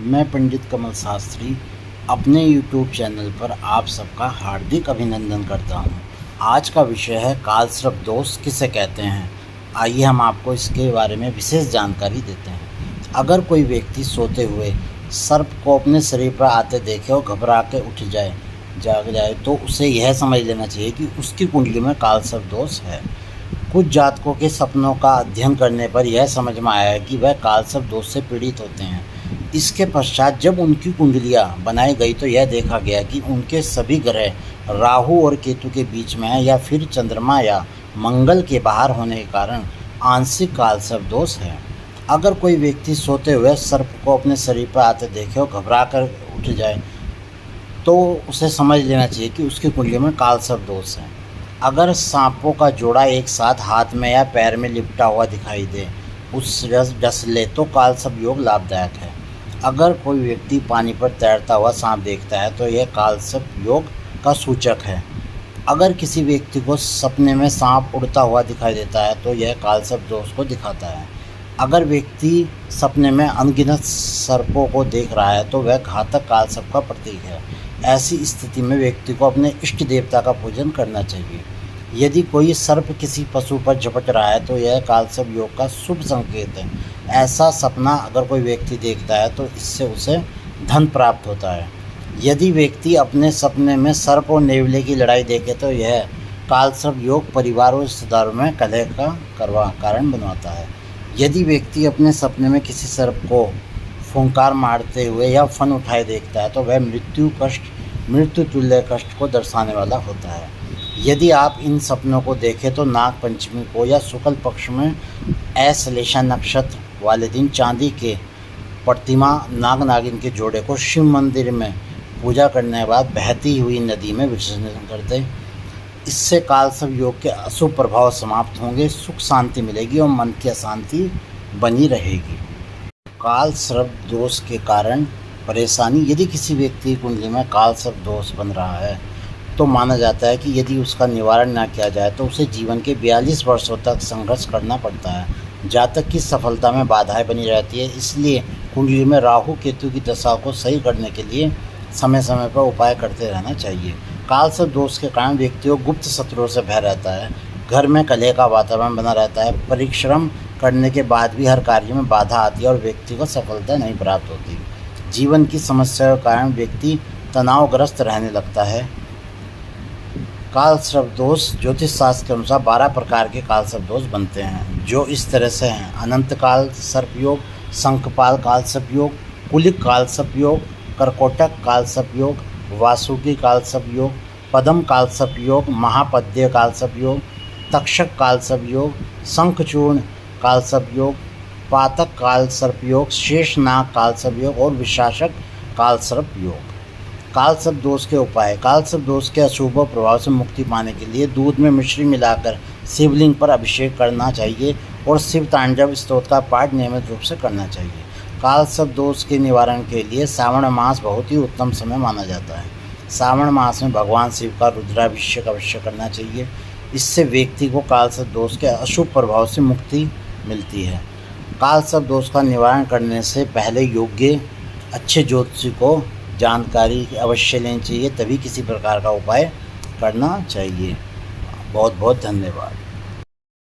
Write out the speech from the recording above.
मैं पंडित कमल शास्त्री अपने YouTube channel पर आप सबका हार्दिक अभिनंदन करता हूं। आज का विषय है कालसर्प दोष किसे कहते हैं। आइए हम आपको इसके बारे में विशेष जानकारी देते हैं। अगर कोई व्यक्ति सोते हुए सर्प को अपने शरीर पर आते देखे और घबरा के उठ जाग जाए तो उसे यह समझ लेना चाहिए कि उसकी कुंडली में कालसर्प दोष है। कुछ जातकों के सपनों का अध्ययन करने पर यह समझ में आया है कि वह कालसर्प दोष से पीड़ित होते हैं। इसके पश्चात जब उनकी कुंडलियाँ बनाई गई तो यह देखा गया कि उनके सभी ग्रह राहु और केतु के बीच में है या फिर चंद्रमा या मंगल के बाहर होने के कारण आंशिक कालसर्प दोष है। अगर कोई व्यक्ति सोते हुए सर्प को अपने शरीर पर आते देखे और घबरा कर उठ जाए तो उसे समझ लेना चाहिए कि उसकी कुंडली में कालसर्प दोष है। अगर सांपों का जोड़ा एक साथ हाथ में या पैर में लिपटा हुआ दिखाई दे उस डस ले तो कालसर्प योग लाभदायक है। अगर कोई व्यक्ति पानी पर तैरता हुआ सांप देखता है तो यह कालसर्प योग का सूचक है। अगर किसी व्यक्ति को सपने में सांप उड़ता हुआ दिखाई देता है तो यह कालसर्प दोष को दिखाता है। अगर व्यक्ति सपने में अनगिनत सर्पों को देख रहा है तो वह घातक कालसर्प का प्रतीक है। ऐसी स्थिति में व्यक्ति को अपने इष्ट देवता का पूजन करना चाहिए। यदि कोई सर्प किसी पशु पर झपट रहा है तो यह कालसर्प योग का शुभ संकेत है। ऐसा सपना अगर कोई व्यक्ति देखता है तो इससे उसे धन प्राप्त होता है। यदि व्यक्ति अपने सपने में सर्प और नेवले की लड़ाई देखे तो यह कालसर्प योग परिवार और रिश्तेदारों में कलह का कारण बनवाता है। यदि व्यक्ति अपने सपने में किसी सर्प को फुंकार मारते हुए या फन उठाए देखता है तो वह मृत्यु तुल्य कष्ट को दर्शाने वाला होता है। यदि आप इन सपनों को देखें तो नाग पंचमी को या शुक्ल पक्ष में श्लेषा नक्षत्र वाले दिन चांदी के प्रतिमा नाग नागिन के जोड़े को शिव मंदिर में पूजा करने के बाद बहती हुई नदी में विसर्जन कर दें। इससे कालसर्प योग के अशुभ प्रभाव समाप्त होंगे, सुख शांति मिलेगी और मन की अशांति बनी रहेगी। कालसर्प दोष के कारण परेशानी, यदि किसी व्यक्ति की कुंडली में कालसर्प दोष बन रहा है तो माना जाता है कि यदि उसका निवारण न किया जाए तो उसे जीवन के 42 वर्षों तक संघर्ष करना पड़ता है। जातक की सफलता में बाधाएं बनी रहती है। इसलिए कुंडली में राहु केतु की दशा को सही करने के लिए समय समय पर उपाय करते रहना चाहिए। कालसर्प दोष के कारण व्यक्ति को गुप्त शत्रुओं से भय रहता है, घर में कलह का वातावरण बना रहता है, परिश्रम करने के बाद भी हर कार्य में बाधा आती है और व्यक्ति को सफलता नहीं प्राप्त होती। जीवन की समस्या के कारण व्यक्ति तनावग्रस्त रहने लगता है। कालसर्प दोष ज्योतिष शास्त्र के अनुसार 12 प्रकार के कालसर्प दोष बनते हैं, जो इस तरह से हैं: अनंत काल सर्प योग, शंखपाल कालसर्प योग, कुलिक कालसर्प योग, कर्कोटक कालसर्प योग, वासुकी कालसर्प योग, पद्म कालसर्प योग, महापद्य कालसर्प योग, तक्षक कालसर्प योग, शंखचूर्ण कालसर्प योग, पातक कालसर्प योग, शेषनाग कालसर्प योग और विशासक कालसर्प योग। कालसर्प दोष के उपाय। कालसर्प दोष के अशुभ प्रभाव से मुक्ति पाने के लिए दूध में मिश्री मिलाकर शिवलिंग पर अभिषेक करना चाहिए और शिव तांडव स्तोत्र का पाठ नियमित रूप से करना चाहिए। कालसर्प दोष के निवारण के लिए श्रावण मास बहुत ही उत्तम समय माना जाता है। श्रावण मास में भगवान शिव का रुद्राभिषेक अवश्य करना चाहिए। इससे व्यक्ति को कालसर्प दोष के अशुभ प्रभाव से मुक्ति मिलती है। कालसर्प दोष का निवारण करने से पहले योग्य अच्छे ज्योतिषी को जानकारी अवश्य लेनी चाहिए, तभी किसी प्रकार का उपाय करना चाहिए। बहुत बहुत धन्यवाद।